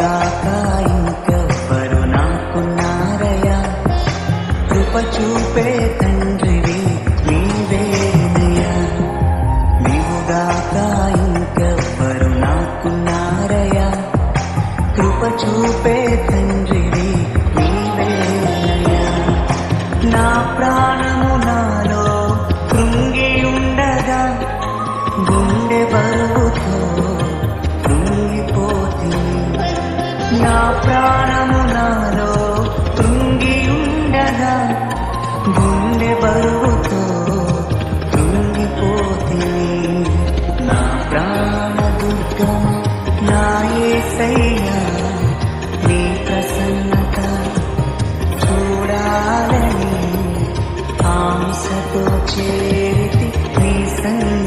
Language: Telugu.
నీవుగాక ఇంకెవ్వరు నాకున్నారయ్యా. కృప చూపే తండ్రివి నీవేనయ్యా. నీవుగాక ఇంకెవ్వరు నాకున్నారయ్యా. కృప చూపే తండ్రివి నీవేనయ్యా. నా ప్రాణము నాలో కృంగి ఉండగా గుండె బరువుతో కృంగిపోతుంది. నా ప్రాణము నాలో కృంగి ఉండగా గుండె బరువుతో కృంగిపోతుంది. నా ప్రాణ దుర్గము నా యేసయ్యా, నీ ప్రసన్నత చూడాలని ఆశతో చేరితి నీ సన్నిధిలో.